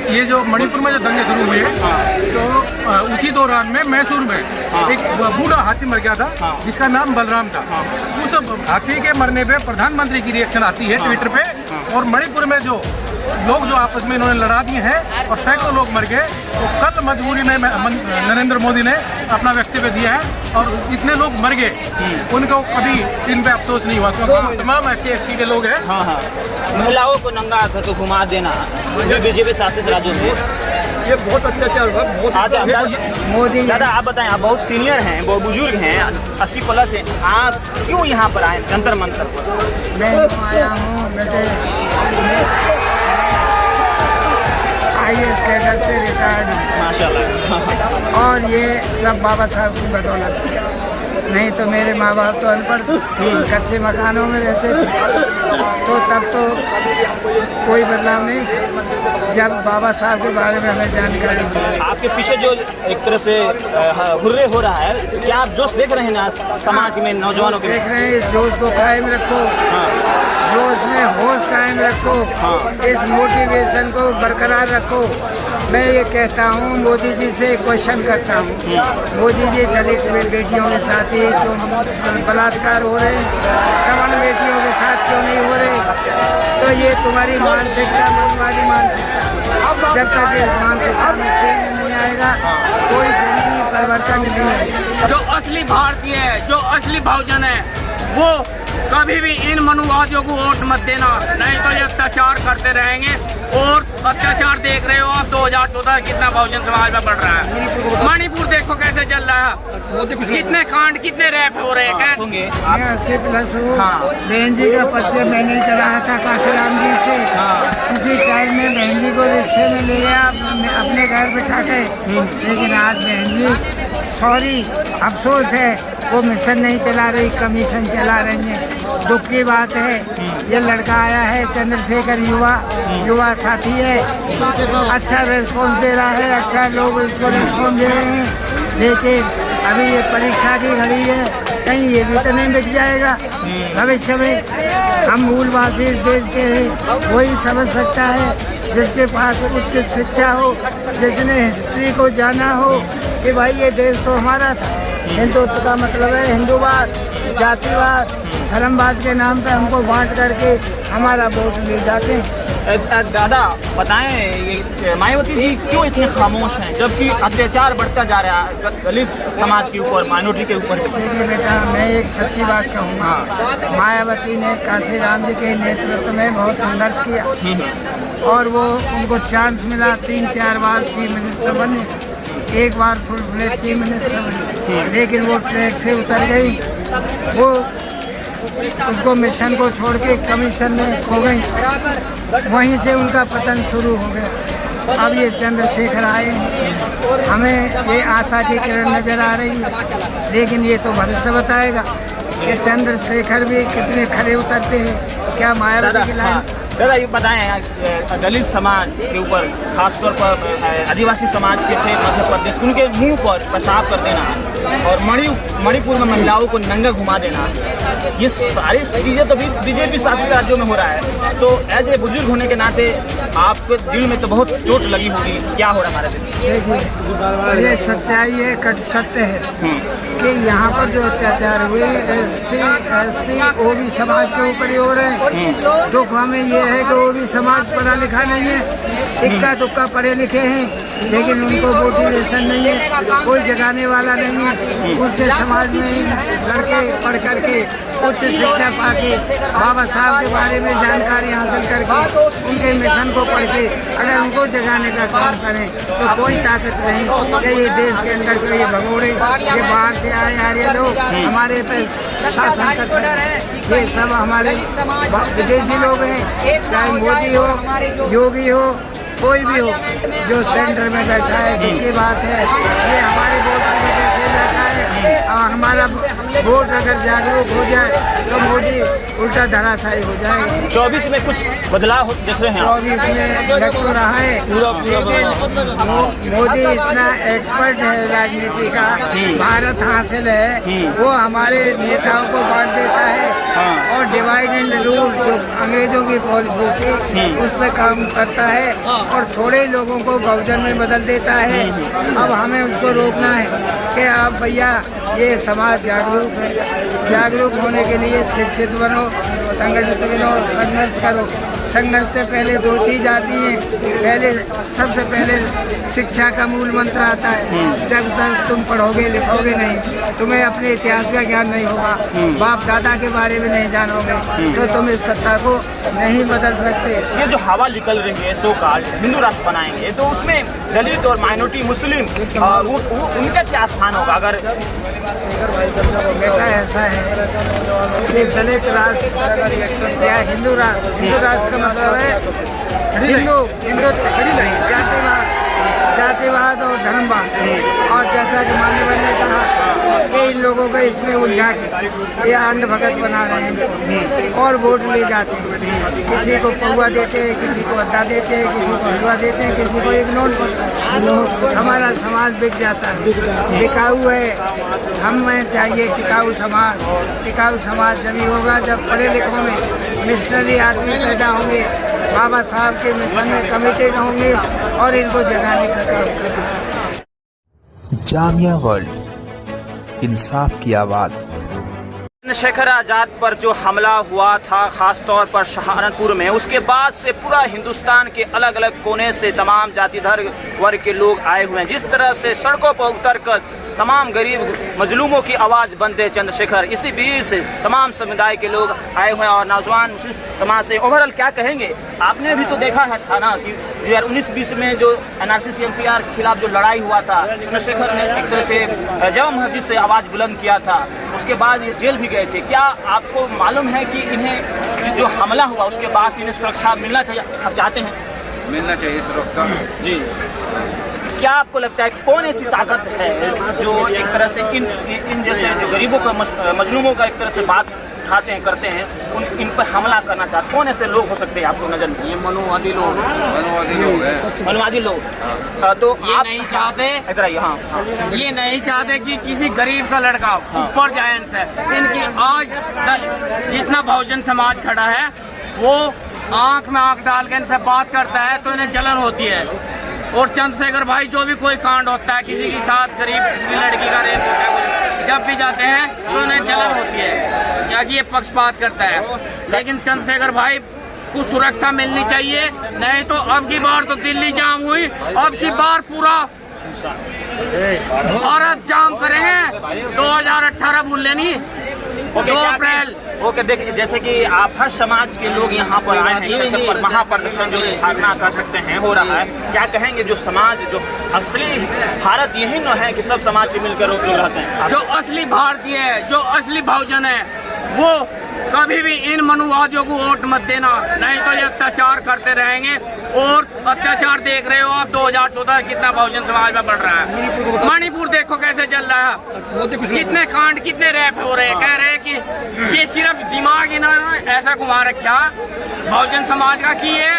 ये जो मणिपुर में जो दंगे शुरू हुए तो उसी दौरान में मैसूर में एक बूढ़ा हाथी मर गया था जिसका नाम बलराम था। उस हाथी के मरने पे प्रधानमंत्री की रिएक्शन आती है ट्विटर पे, और मणिपुर में जो लोग जो आपस में इन्होंने लड़ा दिए हैं और सैकड़ों लोग मर गए। तो कल मजबूरी में नरेंद्र मोदी ने अपना वक्तव्य दिया है और इतने लोग मर गए उनको कभी इन पे अफसोस नहीं हुआ, क्योंकि तमाम SC/ST के लोग हैं। महिलाओं को नंगा करके घुमा देना बीजेपी शासित राज्यों में, ये बहुत अत्याचार हुआ। बहुत मोदी दादा आप बताएं, आप बहुत सीनियर हैं, बहुत बुजुर्ग हैं, 80 प्लस हैं, आप क्यों यहाँ पर आए जंतर मंतर पर? मैं आया हूँ बेटे, IAS कैडर से रिटायर्ड हूँ माशाल्लाह। और ये सब बाबा साहब की बदौलत है। नहीं तो मेरे माँ बाप तो अनपढ़ कच्चे मकानों में रहते थे, तो तब तो कोई बदलाव नहीं था। जब बाबा साहब के बारे में हमें जानकारी मिली। आपके पीछे जो एक तरह से हुर्रे हो रहा है, क्या आप जोश देख रहे हैं ना समाज में नौजवानों के? देख रहे हैं, इस जोश को कायम रखो, जोश में होश कायम रखो, इस मोटिवेशन को बरकरार रखो। मैं ये कहता हूँ, मोदी जी से क्वेश्चन करता हूँ, मोदी जी दलित बेटियों के साथ ही जो बलात्कार हो रहे हैं, सवर्ण बेटियों के साथ क्यों नहीं हो रहे? तो ये तुम्हारी मानसिकता मनवादी मानसिकता, जब तक इस मानसिकता में चेंज नहीं आएगा कोई जल्दी परिवर्तन नहीं है। जो असली भारतीय है, जो असली बहुजन है, वो कभी भी इन मनुवादियों को वोट मत देना, नहीं तो ये अत्याचार करते रहेंगे। और अत्याचार देख रहे हो आप, 2014 कितना बहुजन समाज में बढ़ रहा है। मणिपुर देखो कैसे चल रहा है, कितने कांड कितने रैप हो रहे हैं। होंगे मैं 80+ हूँ। बहन जी का परिचय मैंने कराया था काशीराम जी से। उसी टाइम में बहन जी को रिक्शे में ले गया अपने घर बिठा के, लेकिन आज बहन जी सॉरी, अफसोस है वो मिशन नहीं चला रही, कमीशन चला रही है। दुख की बात है। ये लड़का आया है चंद्रशेखर, युवा साथी है, अच्छा रिस्पॉन्स दे रहा है, अच्छा लोग इसको रिस्पॉन्स दे रहे हैं, लेकिन अभी ये परीक्षा की घड़ी है, कहीं ये भी तो नहीं बिक जाएगा भविष्य में। हम मूलवासी इस देश के हैं, वही समझ सकता है जिसके पास उच्च शिक्षा हो, जिसने हिस्ट्री को जाना हो कि भाई ये देश तो हमारा था। हिंदुत्व का मतलब है हिंदूवाद, जातिवाद, धर्मवाद के नाम पे हमको बांट करके हमारा वोट ले जाते हैं। दादा बताएं, मायावती जी क्यों इतने खामोश हैं जबकि अत्याचार बढ़ता जा रहा है दलित समाज के ऊपर, माइनॉरिटी के ऊपर? देखिए बेटा, मैं एक सच्ची बात कहूँगा, मायावती ने काशीराम जी के नेतृत्व में बहुत संघर्ष किया और वो उनको चांस मिला, 3-4 बार चीफ मिनिस्टर बने, एक बार फुल फ्लेज चीफ मिनिस्टर बने, लेकिन वो ट्रैक से उतर गई। वो उसको मिशन को छोड़ के कमीशन में खो गई, वहीं से उनका पतन शुरू हो गया। अब ये चंद्रशेखर आए, हमें ये आशा की किरण नजर आ रही है, लेकिन ये तो भविष्य बताएगा कि चंद्रशेखर भी कितने खड़े उतरते हैं। क्या मायावती की लाइन? दादा ये बताएं, दलित समाज के ऊपर खासतौर पर आदिवासी समाज के थे मध्य प्रदेश, उनके मुंह पर पेशाब कर देना और मणिपुर में महिलाओं को नंगा घुमा देना, ये सारी चीज़ें तो बीजेपी शासित राज्यों में हो रहा है। तो एज ए बुजुर्ग होने के नाते आपके दिल में तो बहुत चोट लगी होगी, क्या हो रहा है हमारे देश? देखिए, ये सच्चाई है, कट सत्य है कि यहाँ पर जो अत्याचार हुए SC OB समाज के ऊपर ही हो रहे हैं। दुख हमें ये है कि OB समाज पढ़ा लिखा नहीं है, इक्का दुक्का पढ़े लिखे हैं, लेकिन उनको मोटिवेशन नहीं है, कोई जगाने वाला नहीं है। उसके समाज में ही लड़के पढ़ करके उच्च शिक्षा पाके बाबा साहब के बारे में जानकारी हासिल करके उनके मिशन को पढ़ के अगर उनको जगाने का काम करें तो कोई ताकत नहीं कि ये देश के अंदर कोई भगोड़े, ये बाहर से आए आर्य लोग हमारे पे शासन कर सकते। ये सब हमारे विदेशी लोग हैं, चाहे मोदी हो, योगी हो, कोई भी हो, जो सेंटर में बैठा है, ये बात है, ये हमारे वोट की वजह से बैठा है और हमारा वोट अगर जागरूक हो जाए तो मोदी उल्टा धराशायी हो जाएगा। 24 में कुछ बदलाव देख रहे हैं आप? 24 में लग तो रहा है, लेकिन मोदी इतना एक्सपर्ट है राजनीति का, भारत हासिल है, वो हमारे नेताओं को बांट देता है और डिवाइड एंड रूल जो अंग्रेजों की पॉलिसी थी उस पर काम करता है और थोड़े लोगों को बहुजन में बदल देता है। अब हमें उसको रोकना है कि आप भैया ये समाज जागरूक है, जागरूक होने के लिए शिक्षित बनो, संगठित बनो, संघर्ष करो। संघर्ष से पहले दो चीज आती हैं, पहले सबसे पहले शिक्षा का मूल मंत्र आता है। जब तक तुम पढ़ोगे लिखोगे नहीं, तुम्हें अपने इतिहास का ज्ञान नहीं होगा, बाप दादा के बारे में नहीं जानोगे, तो तुम इस सत्ता को नहीं बदल सकते। ये जो हवा निकल रही है सो कॉल्ड हिंदू राष्ट्र बनाएंगे, तो उसमें दलित और माइनॉरिटी मुस्लिम उनका क्या स्थान होगा? अगर बेटा ऐसा है कि दलित राष्ट्र या हिंदू राष्ट्र का मतलब है हिंदू जातिवाद और धर्मवाद। और जैसा कि मान्यवर ने कहा कि इन लोगों को इसमें उलझा के ये अंध भगत बना रहे हैं और वोट ले जाते हैं। किसी को पौवा देते हैं, किसी को अद्दा देते हैं, किसी को हलवा देते हैं, किसी को एक नोट। हमारा समाज बिक जाता है, बिकाऊ है। हमें चाहिए टिकाऊ समाज। टिकाऊ समाज जब ही होगा जब पढ़े लिखों में मिशनरी आदमी पैदा होंगे, बाबा साहब के मिशन में कमिटेड होंगे और इनको जगाने का काम करेंगे। जामिया वर्ल्ड, इंसाफ की आवाज़। चंद्रशेखर आज़ाद पर जो हमला हुआ था खास तौर पर सहारनपुर में, उसके बाद से पूरा हिंदुस्तान के अलग अलग कोने से तमाम जाति धर्म वर्ग के लोग आए हुए हैं। जिस तरह से सड़कों पर उतरकर तमाम गरीब मजलूमों की आवाज़ बनते चंद्रशेखर, इसी बीच से तमाम समुदाय के लोग आए हुए हैं और नौजवान मुस्लिम समाज से ओवरऑल क्या कहेंगे? आपने भी तो देखा है था ना कि 2019-20 में जो NRC CMPR के खिलाफ जो लड़ाई हुआ था, चंद्रशेखर ने एक तरह से जामा मस्जिद से आवाज़ बुलंद किया था, उसके बाद ये जेल भी गए थे। क्या आपको मालूम है कि इन्हें जो हमला हुआ उसके बाद इन्हें सुरक्षा मिलना चाहिए? आप चाहते हैं मिलना चाहिए सुरक्षा जी। क्या आपको लगता है कौन ऐसी ताकत है जो एक तरह से इन जैसे जो गरीबों का मजलूमों का एक तरह से बात उठाते हैं करते हैं, इन पर हमला करना चाहते? कौन ऐसे लोग हो सकते हैं आपको नजर में? ये मनुवादी लोग हैं। मनुवादी लोग। तो ये आप नहीं चाहते, इधर आइए। हाँ, ये नहीं चाहते कि किसी गरीब का लड़का ऊपर जाए इनसे। इनकी आज जितना बहुजन समाज खड़ा है वो आंख में आंख डाल के इनसे बात करता है तो इन्हें जलन होती है। और चंद्रशेखर भाई जो भी कोई कांड होता है, किसी के साथ गरीब की लड़की का रेप होता है, जब भी जाते हैं तो इन्हें जलन होती है क्या कि ये पक्षपात करता है। लेकिन चंद्रशेखर भाई को सुरक्षा मिलनी चाहिए, नहीं तो अब की बार तो दिल्ली जाम हुई, अब की बार पूरा भारत जाम करेंगे। 2018 भूल लेनी, 2 अप्रैल। ओके, देखिए जैसे कि आप हर समाज के लोग यहाँ पर आए हैं, पर महाप्रदर्शन जो धारणा कर सकते हैं हो रहा है, क्या कहेंगे? जो समाज जो असली भारत यही न है कि सब समाज के मिलकर रहते हैं। जो असली भारतीय है, जो असली बहुजन है, वो कभी भी इन मनुवादियों को वोट मत देना, नहीं तो ये अत्याचार करते रहेंगे। और अत्याचार देख रहे हो आप 2014 कितना बहुजन समाज में बढ़ रहा है। मणिपुर देखो कैसे चल रहा है, कितने कांड कितने रैप हो रहे हैं। कह रहे हैं कि ये सिर्फ दिमाग इन्होंने ऐसा घुमा रखा बहुजन समाज का कि ये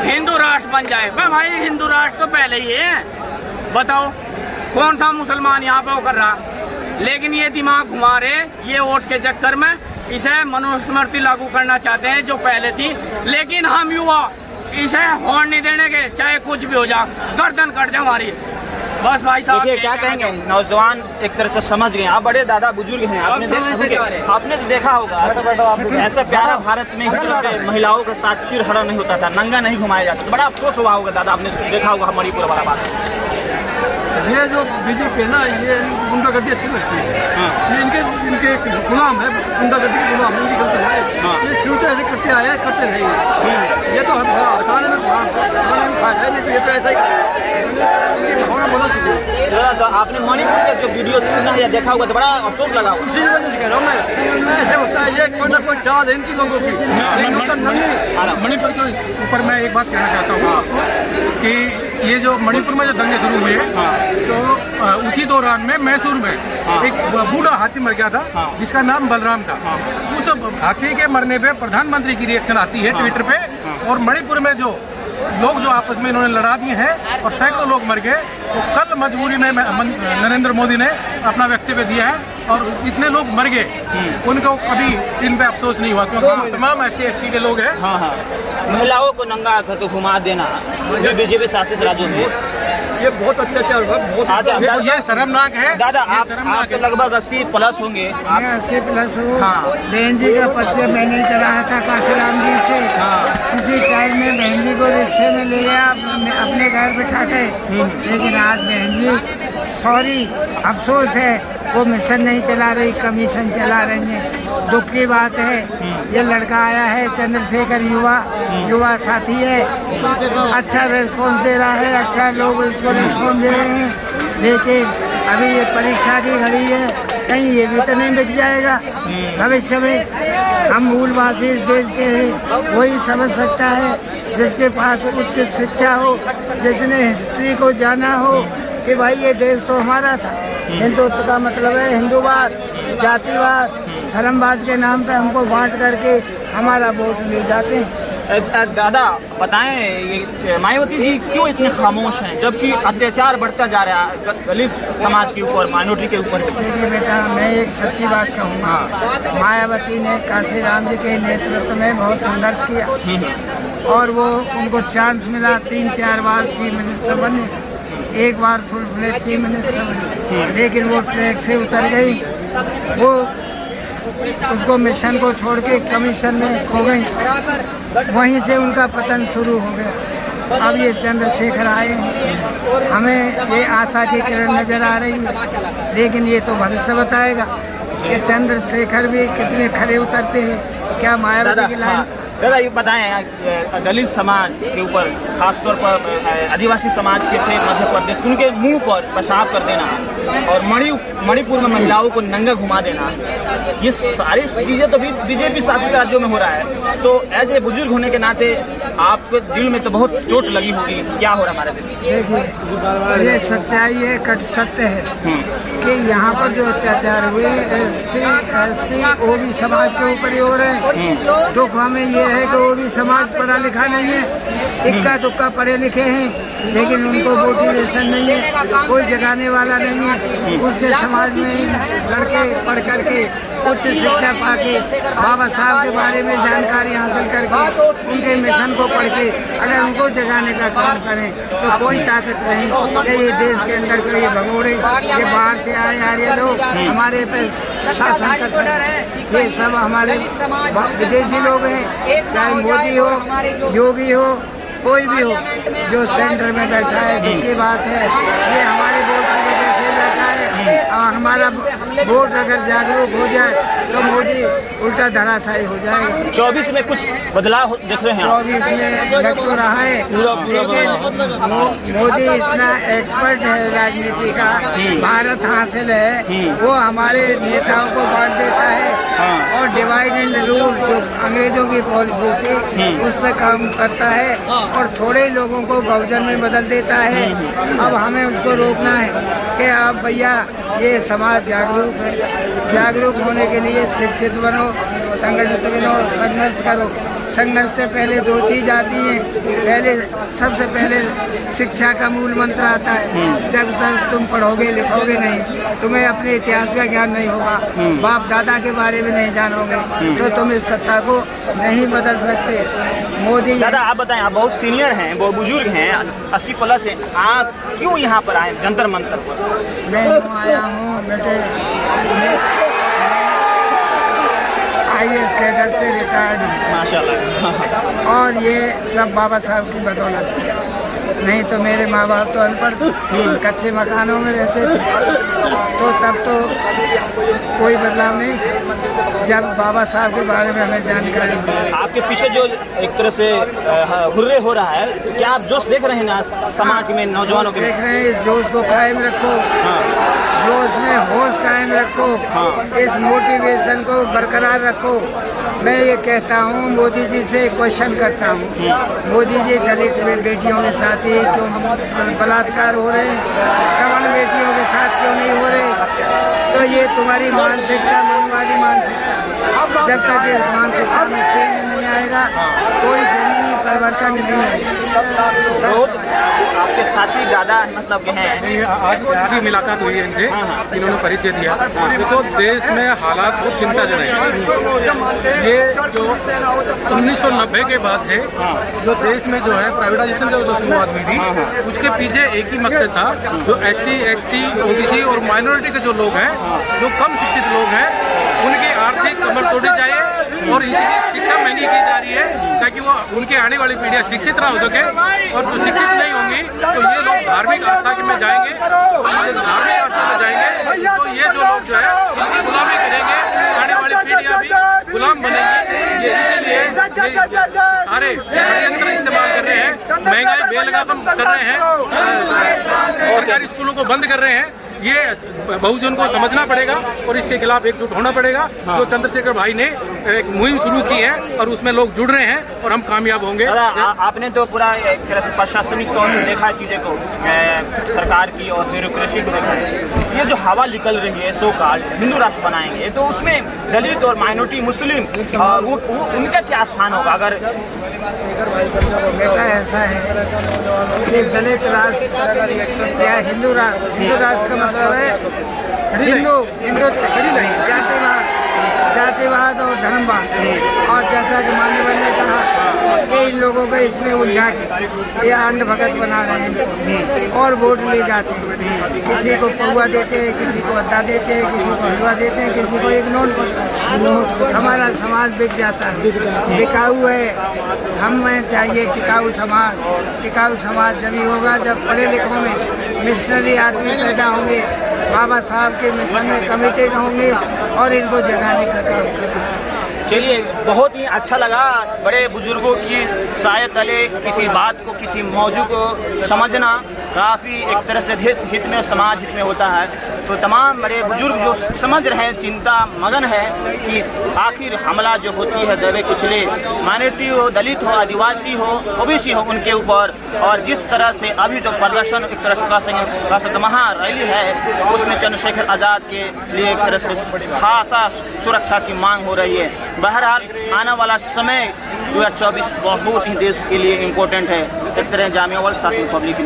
हिंदू राष्ट्र बन जाए। भाई हिंदू राष्ट्र तो पहले ही है, बताओ कौन सा मुसलमान यहाँ पे वो कर रहा। लेकिन ये दिमाग घुमा रहे, ये वोट के चक्कर में इसे मनुस्मृति लागू करना चाहते हैं जो पहले थी। लेकिन हम युवा इसे होने नहीं देने के, चाहे कुछ भी हो जाए, गर्दन कट जाए हमारी। बस भाई साहब देखिए क्या कहेंगे? नौजवान एक तरह से समझ गए, आप बड़े दादा बुजुर्ग हैं, आपने तो देखा होगा ऐसा प्यारा भारत में इस तरह से महिलाओं के साथ चिरहरण नहीं होता था, नंगा नहीं घुमाया जाता। बड़ा अफसोस हुआ होगा दादा, आपने देखा होगा मणिपुर वाला बात। ये जो बीजेपी है ना, ये गुंडागर्दी अच्छी लगती है। ये इनके गुलाम है, गुंडागर्दी के गुलाम है, इनकी गलती है। ये शुरू से ऐसे करते आए हैं, करते रहेंगे। ये तो हटाने में फायदा है, ये तो ऐसा ही भावना बदल चुकी है। तो आपने मणिपुर का जो वीडियो सुना है या देखा होगा तो बड़ा अफसोस लगा होगा। उसी वजह से कह रहा हूँ मैं, ऐसे होता है ये कोई ना कोई चाल है इनकी लोगों की। मणिपुर के ऊपर मैं एक बात कहना चाहता हूँ कि ये जो मणिपुर में जो दंगे शुरू हुए तो उसी दौरान में मैसूर में एक बूढ़ा हाथी मर गया था जिसका नाम बलराम था। उस हाथी के मरने पे प्रधानमंत्री की रिएक्शन आती है ट्विटर पे, और मणिपुर में जो लोग जो आपस में इन्होंने लड़ा दिए हैं और सैकड़ों लोग मर गए, तो कल मजबूरी में नरेंद्र मोदी ने अपना वक्तव्य दिया है और इतने लोग मर गए उनको कभी इन पे अफसोस नहीं हुआ, क्योंकि तमाम SC/ST के लोग हैं। महिलाओं को नंगा करके घुमा देना बीजेपी शासित राज्यों में ये बहुत अत्याचार हुआ, बहुत ये शर्मनाक है। दादा आप तो लगभग 80+ होंगे। मैं 80+ हूँ। हाँ। बहन जी का परिचय मैंने कराया था काशीराम जी से। किसी टाइम में बहन जी को रिक्शे में ले गया अपने घर बिठा के, लेकिन आज बहन जी सॉरी अफसोस है वो मिशन नहीं चला रही, कमीशन चला रही है। दुख की बात है। ये लड़का आया है चंद्रशेखर युवा साथी है, अच्छा रिस्पॉन्स दे रहा है, अच्छा लोग इसको रिस्पॉन्स दे रहे हैं, लेकिन अभी ये परीक्षा की घड़ी है, कहीं ये भी तो नहीं बिक जाएगा भविष्य में। हम मूलवासी इस देश के हैं, वही समझ सकता है जिसके पास उच्च शिक्षा हो, जिसने हिस्ट्री को जाना हो कि भाई ये देश तो हमारा था। हिंदुत्व का मतलब है हिंदूवाद, जातिवाद, धर्मवाद के नाम पे हमको बांट करके हमारा वोट ले जाते हैं। दादा बताएं ये मायावती जी क्यों इतने खामोश हैं जबकि अत्याचार बढ़ता जा रहा है दलित समाज के ऊपर, माइनॉरिटी के ऊपर? देखिए बेटा, मैं एक सच्ची बात कहूँगा, मायावती ने काशीराम जी के नेतृत्व में बहुत संघर्ष किया और वो उनको चांस मिला, 3-4 बार चीफ मिनिस्टर बने, एक बार फुल फ्लेज चीफ मिनिस्टर बने, लेकिन वो ट्रैक से उतर गई। वो उसको मिशन को छोड़ के कमीशन में खो गई, वहीं से उनका पतन शुरू हो गया। अब ये चंद्रशेखर आए हैं, हमें ये आशा की किरण नजर आ रही है, लेकिन ये तो भविष्य बताएगा कि चंद्रशेखर भी कितने खरे उतरते हैं। क्या मायावती की लाइन? दादा ये बताएं दलित समाज के ऊपर खासतौर पर आदिवासी समाज के थे मध्य प्रदेश, उनके मुंह पर पेशाब कर देना और मणिपुर में महिलाओं को नंगा घुमा देना, ये सारी चीज़ें तो बीजेपी शासित राज्यों में हो रहा है। तो एज ए बुजुर्ग होने के नाते आपके दिल में तो बहुत चोट लगी होगी, क्या हो रहा हमारे देश में? देखिए, ये सच्चाई है, कट सत्य है कि यहाँ पर जो अत्याचार हुए SC OB समाज के ऊपर ही हो रहे हैं। दुख हमें ये है कि OB समाज पढ़ा लिखा नहीं है, इक्का दुक्का पढ़े लिखे हैं, लेकिन उनको मोटिवेशन नहीं है, कोई जगाने वाला नहीं है। उसके समाज में लड़के पढ़ करके उच्च शिक्षा पाके बाबा साहब के बारे में जानकारी हासिल करके उनके मिशन को पढ़ के अगर उनको जगाने का काम करें तो कोई ताकत नहीं कि ये देश के अंदर कोई भगोड़े ये बाहर से आए आर्य लोग हमारे पे शासन कर सकते। ये सब हमारे विदेशी लोग हैं, चाहे मोदी हो, योगी हो, कोई भी हो, जो सेंटर में बैठा है, जिनकी बात है ये हमारे वोट की वजह से बैठा है। हमारा वोट अगर जागरूक हो जाए तो मोदी उल्टा धराशायी हो जाएगा। 24 में कुछ बदलाव देख रहे हैं? 24 में लग तो रहा है, लेकिन मोदी इतना एक्सपर्ट है राजनीति का, भारत हासिल है, वो हमारे नेताओं को बांट देता है और डिवाइड एंड रूल जो अंग्रेजों की पॉलिसी थी उस पर काम करता है और थोड़े लोगों को बहुजन में बदल देता है। अब हमें उसको रोकना है कि आप भैया ये समाज जागरूक है, जागरूक होने के लिए शिक्षित बनो, संगठित बनो, संघर्ष करो। संघर्ष से पहले 2 चीज़ आती हैं, सबसे पहले शिक्षा का मूल मंत्र आता है। जब तक तुम पढ़ोगे लिखोगे नहीं, तुम्हें अपने इतिहास का ज्ञान नहीं होगा, बाप दादा के बारे में नहीं जानोगे, तो तुम इस सत्ता को नहीं बदल सकते। मोदी दादा आप बताएं, आप बहुत सीनियर हैं, बहुत बुजुर्ग हैं, 80+ हैं, आप क्यों यहाँ पर आए जंतर मंतर पर? मैं आया हूँ बेटे, IAS कैडर से रिटायर्ड हूँ माशाल्लाह। और ये सब बाबा साहब की बदौलत है, नहीं तो मेरे माँ बाप तो अनपढ़ कच्चे मकानों में रहते थे, तो तब तो कोई बदलाव नहीं था। जब बाबा साहब के बारे में हमें जानकारी मिली, आपके पीछे जो एक तरह से हुर्रे हो रहा है, क्या आप जोश देख रहे हैं ना समाज में नौजवानों के? देख रहे हैं, इस जोश को कायम रखो। जो उसमें होश कायम रखो, इस मोटिवेशन को बरकरार रखो। मैं ये कहता हूँ, मोदी जी से क्वेश्चन करता हूँ, मोदी जी दलित बेटियों के साथ ही क्यों बलात्कार हो रहे हैं, सवर्ण बेटियों के साथ क्यों नहीं हो रहे? तो ये तुम्हारी मानसिकता मनवादी मानसिकता, जब तक इस मानसिकता में चेंज नहीं आएगा कोई जमीनी परिवर्तन नहीं आएगा। बहुत आपके साथी दादा मतलब के हैं। नहीं, आज ही मुलाकात हुई है इनसे, इन्होंने परिचय दिया। देखो, देश में हालात बहुत चिंताजनक है। ये जो 1990 के बाद से जो देश में जो है प्राइवेटाइजेशन जो शुरुआत हुई थी, उसके पीछे एक ही मकसद था, जो SC, ST, OBC और माइनॉरिटी के जो लोग हैं, जो कम शिक्षित लोग हैं, उनकी आर्थिक कमर तोड़ी जाए और इसलिए शिक्षा महंगी की जा रही है ताकि वो उनकी आने वाली पीढ़ियाँ शिक्षित ना हो सके। और जो शिक्षित नहीं होंगी तो ये लोग धार्मिक आस्था में जाएंगे, और ये धार्मिक आस्था में जाएंगे तो ये जो लोग जो है इनकी गुलामी करेंगे, आने वाली पीढ़ियाँ भी गुलाम बनेंगी। ये इसीलिए सारे षड्यंत्र इस्तेमाल कर रहे हैं, महंगाई बेलगाम कर रहे हैं, सरकारी स्कूलों को बंद कर रहे हैं। ये बहुजन को समझना पड़ेगा और इसके खिलाफ एकजुट होना पड़ेगा। जो चंद्रशेखर भाई ने एक मुहिम शुरू की है और उसमें लोग जुड़ रहे हैं और हम कामयाब होंगे। आपने तो पूरा एक तरह से प्रशासनिक तौर से देखा है चीज़ें को, सरकार की और ब्यूरोक्रेसी को देखा है। ये जो हवा निकल रही है सो कॉल्ड हिंदू राष्ट्र बनाएंगे, तो उसमें दलित और माइनॉरिटी मुस्लिम उनका क्या स्थान होगा? अगर बेटा ऐसा है कि दलित राष्ट्र या हिंदू राष्ट्र का मतलब है हिंदुत्व, जातिवाद और धर्मवाद। और जैसा कि माननीय ने कहा कि इन लोगों को इसमें उलझा के ये अंध भगत बना रहे हैं और वोट ले जाते हैं। किसी को पौवा देते हैं, किसी को अद्दा देते हैं, किसी को हलवा देते हैं, किसी को एक नोट। हमारा समाज बिक जाता है, बिकाऊ है। हमें चाहिए टिकाऊ समाज। टिकाऊ समाज जब ही होगा जब पढ़े लिखों में मिशनरी आदमी पैदा होंगे, बाबा साहब के मिशन में कमिटेड होंगे और इनको जगाने का काम करेंगे। चलिए, बहुत ही अच्छा लगा बड़े बुजुर्गों की शायद तले किसी बात को, किसी मौजू को समझना काफ़ी एक तरह से देश हित में, समाज हित में होता है। तो तमाम बड़े बुजुर्ग जो समझ रहे हैं, चिंता मगन है कि आखिर हमला जो होती है दबे कुचले माइनॉरिटी हो, दलित हो, आदिवासी हो, OBC हो, उनके ऊपर। और जिस तरह से अभी जो प्रदर्शन एक तरह से महारैली है उसमें चंद्रशेखर आज़ाद के लिए एक तरह से खासा सुरक्षा की मांग हो रही है। बहरहाल आने वाला समय 2024 बहुत ही देश के लिए इम्पोर्टेंट है। एक तरह जामिया वर्ल्ड साथ में पब्लिक